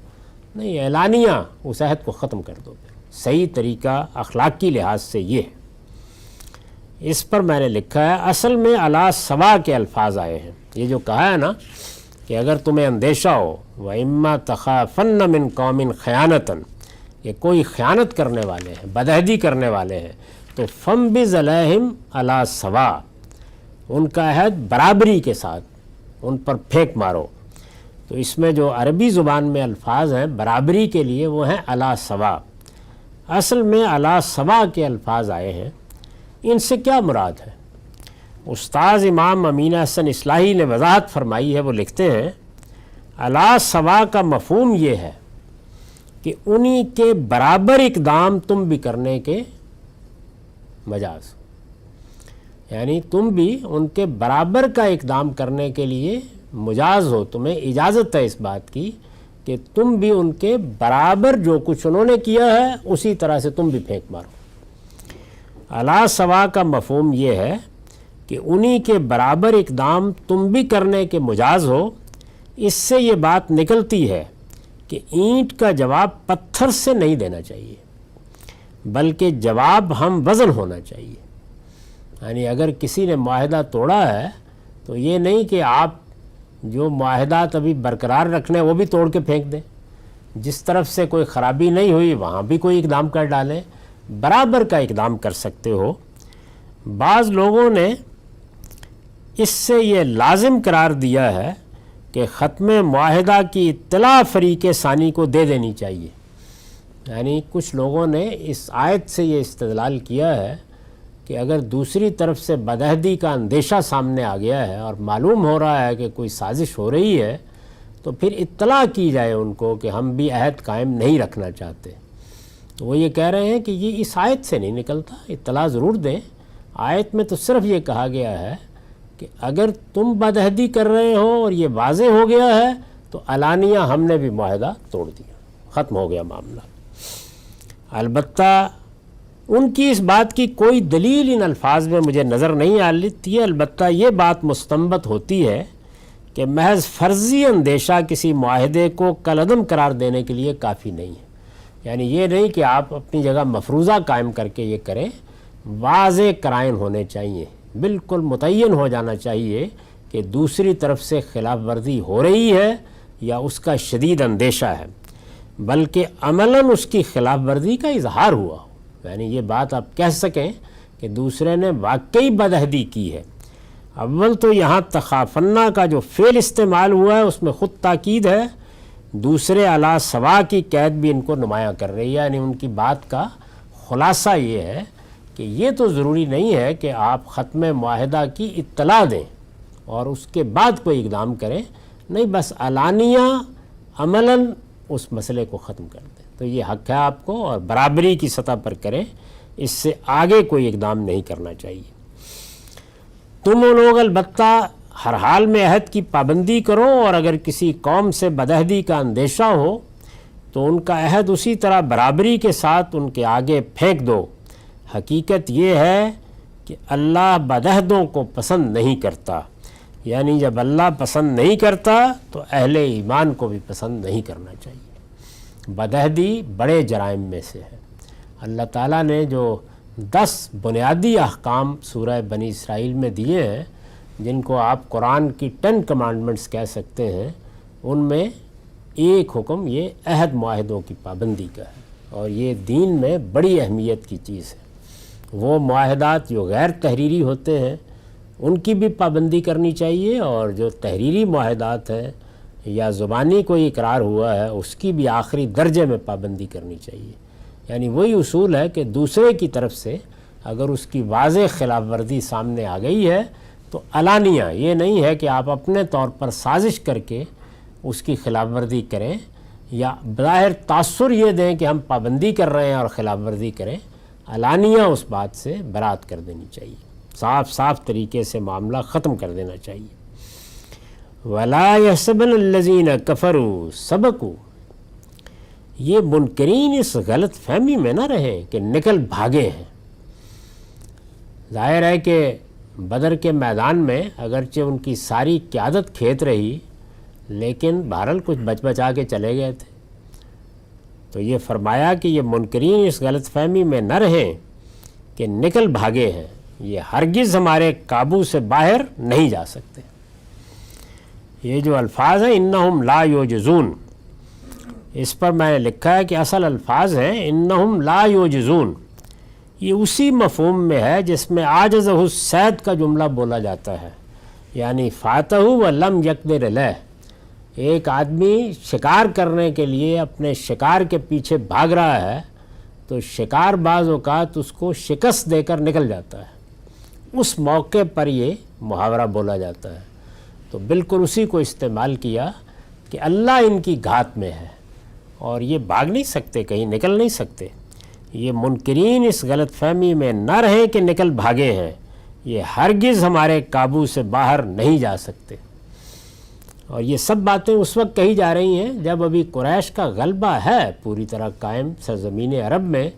نہیں، اعلانیہ اس عہد کو ختم کر دو۔ صحیح طریقہ اخلاقی لحاظ سے یہ ہے۔ اس پر میں نے لکھا ہے اصل میں علی سوا کے الفاظ آئے ہیں، یہ جو کہا ہے نا کہ اگر تمہیں اندیشہ ہو وَإِمَّا تَخَافَنَّ مِن قَوْمٍ خَيَانَةً، کہ کوئی خیانت کرنے والے ہیں، بدعہدی کرنے والے ہیں، تو فَانبِذْ عَلَيْهِمْ عَلَىٰ سَوَاءٍ، ان کا عہد برابری کے ساتھ ان پر پھینک مارو۔ تو اس میں جو عربی زبان میں الفاظ ہیں برابری کے لیے وہ ہیں علی سوا، اصل میں علی سوا کے الفاظ آئے ہیں۔ ان سے کیا مراد ہے؟ استاذ امام امین احسن اصلاحی نے وضاحت فرمائی ہے، وہ لکھتے ہیں علی سوا کا مفہوم یہ ہے کہ انہی کے برابر اقدام تم بھی کرنے کے مجاز، یعنی تم بھی ان کے برابر کا اقدام کرنے کے لیے مجاز ہو، تمہیں اجازت ہے اس بات کی کہ تم بھی ان کے برابر جو کچھ انہوں نے کیا ہے اسی طرح سے تم بھی پھینک مارو۔ علی سوا کا مفہوم یہ ہے کہ انہی کے برابر اقدام تم بھی کرنے کے مجاز ہو۔ اس سے یہ بات نکلتی ہے کہ اینٹ کا جواب پتھر سے نہیں دینا چاہیے بلکہ جواب ہم وزن ہونا چاہیے، یعنی اگر کسی نے معاہدہ توڑا ہے تو یہ نہیں کہ آپ جو معاہدات ابھی برقرار رکھنے وہ بھی توڑ کے پھینک دیں، جس طرف سے کوئی خرابی نہیں ہوئی وہاں بھی کوئی اقدام کر ڈالیں، برابر کا اقدام کر سکتے ہو۔ بعض لوگوں نے اس سے یہ لازم قرار دیا ہے کہ ختم معاہدہ کی اطلاع فریق ثانی کو دے دینی چاہیے، یعنی کچھ لوگوں نے اس آیت سے یہ استدلال کیا ہے کہ اگر دوسری طرف سے بدعہدی کا اندیشہ سامنے آ گیا ہے اور معلوم ہو رہا ہے کہ کوئی سازش ہو رہی ہے تو پھر اطلاع کی جائے ان کو کہ ہم بھی عہد قائم نہیں رکھنا چاہتے۔ تو وہ یہ کہہ رہے ہیں کہ یہ اس آیت سے نہیں نکلتا، اطلاع ضرور دیں، آیت میں تو صرف یہ کہا گیا ہے کہ اگر تم بدعہدی کر رہے ہو اور یہ واضح ہو گیا ہے تو علانیہ ہم نے بھی معاہدہ توڑ دیا، ختم ہو گیا معاملہ۔ البتہ ان کی اس بات کی کوئی دلیل ان الفاظ میں مجھے نظر نہیں آتی ہے، البتہ یہ بات مستنبط ہوتی ہے کہ محض فرضی اندیشہ کسی معاہدے کو کالعدم قرار دینے کے لیے کافی نہیں ہے، یعنی یہ نہیں کہ آپ اپنی جگہ مفروضہ قائم کر کے یہ کریں، واضح قرائن ہونے چاہیے، بالکل متعین ہو جانا چاہیے کہ دوسری طرف سے خلاف ورزی ہو رہی ہے یا اس کا شدید اندیشہ ہے، بلکہ عملاً اس کی خلاف ورزی کا اظہار ہوا ہو، یعنی یہ بات آپ کہہ سکیں کہ دوسرے نے واقعی بدعہدی کی ہے۔ اول تو یہاں تخافنہ کا جو فعل استعمال ہوا ہے اس میں خود تاکید ہے دوسرے علا سوا کی قید بھی ان کو نمایاں کر رہی ہے۔ یعنی ان کی بات کا خلاصہ یہ ہے کہ یہ تو ضروری نہیں ہے کہ آپ ختم معاہدہ کی اطلاع دیں اور اس کے بعد کوئی اقدام کریں، نہیں، بس علانیہ عملاً اس مسئلے کو ختم کر دیں۔ تو یہ حق ہے آپ کو، اور برابری کی سطح پر کریں، اس سے آگے کوئی اقدام نہیں کرنا چاہیے۔ تم لوگ البتہ ہر حال میں عہد کی پابندی کرو، اور اگر کسی قوم سے بدعہدی کا اندیشہ ہو تو ان کا عہد اسی طرح برابری کے ساتھ ان کے آگے پھینک دو۔ حقیقت یہ ہے کہ اللہ بدعہدوں کو پسند نہیں کرتا، یعنی جب اللہ پسند نہیں کرتا تو اہل ایمان کو بھی پسند نہیں کرنا چاہیے۔ بدعہدی بڑے جرائم میں سے ہے۔ اللہ تعالیٰ نے جو 10 بنیادی احکام سورہ بنی اسرائیل میں دیے ہیں، جن کو آپ قرآن کی 10 کمانڈمنٹس کہہ سکتے ہیں، ان میں ایک حکم یہ عہد معاہدوں کی پابندی کا ہے، اور یہ دین میں بڑی اہمیت کی چیز ہے۔ وہ معاہدات جو غیر تحریری ہوتے ہیں ان کی بھی پابندی کرنی چاہیے، اور جو تحریری معاہدات ہیں یا زبانی کوئی اقرار ہوا ہے اس کی بھی آخری درجے میں پابندی کرنی چاہیے۔ یعنی وہی اصول ہے کہ دوسرے کی طرف سے اگر اس کی واضح خلاف ورزی سامنے آ گئی ہے تو علانیہ، یہ نہیں ہے کہ آپ اپنے طور پر سازش کر کے اس کی خلاف ورزی کریں یا بظاہر تاثر یہ دیں کہ ہم پابندی کر رہے ہیں اور خلاف ورزی کریں، علانیہ اس بات سے برات کر دینی چاہیے، صاف صاف طریقے سے معاملہ ختم کر دینا چاہیے۔ وَلَا يَحْسَبَنَّ الَّذِينَ كَفَرُوا سَبَقُوا، یہ منکرین اس غلط فہمی میں نہ رہیں کہ نکل بھاگے ہیں۔ ظاہر ہے کہ بدر کے میدان میں اگرچہ ان کی ساری قیادت کھیت رہی، لیکن بہرحال کچھ بچ بچا کے چلے گئے تھے۔ تو یہ فرمایا کہ یہ منکرین اس غلط فہمی میں نہ رہیں کہ نکل بھاگے ہیں، یہ ہرگز ہمارے قابو سے باہر نہیں جا سکتے۔ یہ جو الفاظ ہیں انہم لا یوجزون، اس پر میں نے لکھا ہے کہ اصل الفاظ ہیں انہم لا یوجزون، یہ اسی مفہوم میں ہے جس میں عاجزہ الصید کا جملہ بولا جاتا ہے، یعنی فاتہ ولم یقدر علیہ، ایک آدمی شکار کرنے کے لیے اپنے شکار کے پیچھے بھاگ رہا ہے تو شکار بعض اوقات اس کو شکست دے کر نکل جاتا ہے، اس موقع پر یہ محاورہ بولا جاتا ہے۔ تو بالکل اسی کو استعمال کیا کہ اللہ ان کی گھات میں ہے اور یہ بھاگ نہیں سکتے، کہیں نکل نہیں سکتے۔ یہ منکرین اس غلط فہمی میں نہ رہیں کہ نکل بھاگے ہیں، یہ ہرگز ہمارے قابو سے باہر نہیں جا سکتے۔ اور یہ سب باتیں اس وقت کہی جا رہی ہیں جب ابھی قریش کا غلبہ ہے پوری طرح قائم سرزمین عرب میں،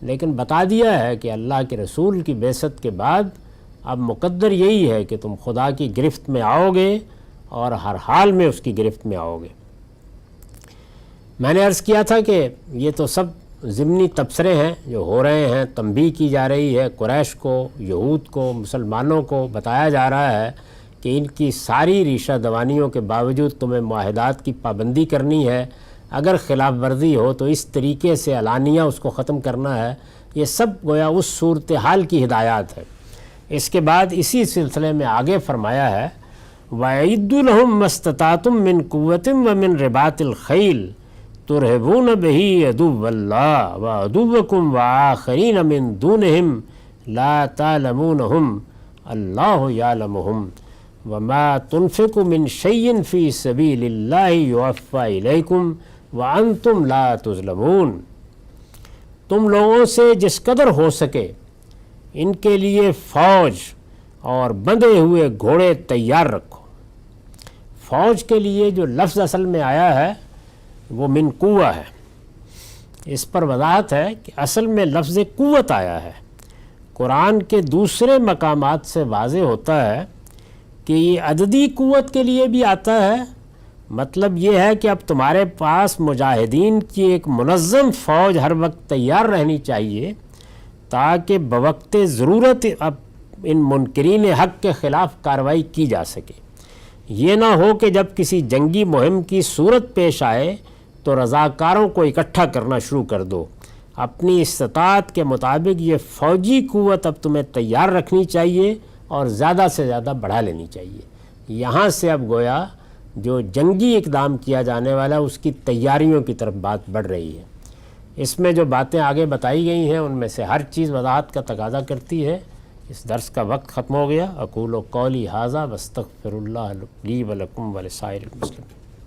لیکن بتا دیا ہے کہ اللہ کے رسول کی بعثت کے بعد اب مقدر یہی ہے کہ تم خدا کی گرفت میں آؤ گے اور ہر حال میں اس کی گرفت میں آؤ گے۔ میں نے عرض کیا تھا کہ یہ تو سب ضمنی تبصرے ہیں جو ہو رہے ہیں، تنبیہ کی جا رہی ہے، قریش کو، یہود کو، مسلمانوں کو بتایا جا رہا ہے کہ ان کی ساری ریشہ دوانیوں کے باوجود تمہیں معاہدات کی پابندی کرنی ہے، اگر خلاف ورزی ہو تو اس طریقے سے علانیہ اس کو ختم کرنا ہے۔ یہ سب گویا اس صورتحال کی ہدایات ہے۔ اس کے بعد اسی سلسلے میں آگے فرمایا ہے وَأَعِدُّوا لَهُم مَّا اسْتَطَعْتُم مِّن قُوَّةٍ وَمِن رِّبَاطِ الْخَيْلِ تُرْهِبُونَ بِهِ عَدُوَّ اللَّهِ وَعَدُوَّكُمْ وَآخَرِينَ مِن دُونِهِمْ لَا تَعْلَمُونَهُمْ اللَّهُ يَعْلَمُهُمْ وَمَا تُنْفِقُوا مِن شَيْءٍ فِي سَبِيلِ اللَّهِ يُوَفَّى إِلَيْكُمْ وَأَنْتُمْ لَا تُظْلَمُونَ، تم لوگوں سے جس قدر ہو سکے ان کے لیے فوج اور بندھے ہوئے گھوڑے تیار رکھو۔ فوج کے لیے جو لفظ اصل میں آیا ہے وہ من قوہ ہے۔ اس پر وضاحت ہے کہ اصل میں لفظ قوت آیا ہے۔ قرآن کے دوسرے مقامات سے واضح ہوتا ہے کہ یہ عددی قوت کے لیے بھی آتا ہے، مطلب یہ ہے کہ اب تمہارے پاس مجاہدین کی ایک منظم فوج ہر وقت تیار رہنی چاہیے تاکہ بوقت ضرورت اب ان منکرین حق کے خلاف کارروائی کی جا سکے۔ یہ نہ ہو کہ جب کسی جنگی مہم کی صورت پیش آئے تو رضاکاروں کو اکٹھا کرنا شروع کر دو۔ اپنی استطاعت کے مطابق یہ فوجی قوت اب تمہیں تیار رکھنی چاہیے اور زیادہ سے زیادہ بڑھا لینی چاہیے۔ یہاں سے اب گویا جو جنگی اقدام کیا جانے والا اس کی تیاریوں کی طرف بات بڑھ رہی ہے۔ اس میں جو باتیں آگے بتائی گئی ہیں ان میں سے ہر چیز وضاحت کا تقاضا کرتی ہے۔ اس درس کا وقت ختم ہو گیا۔ اقول قولی ھذا واستغفر اللہ لی ولکم ولسائر المسلمین۔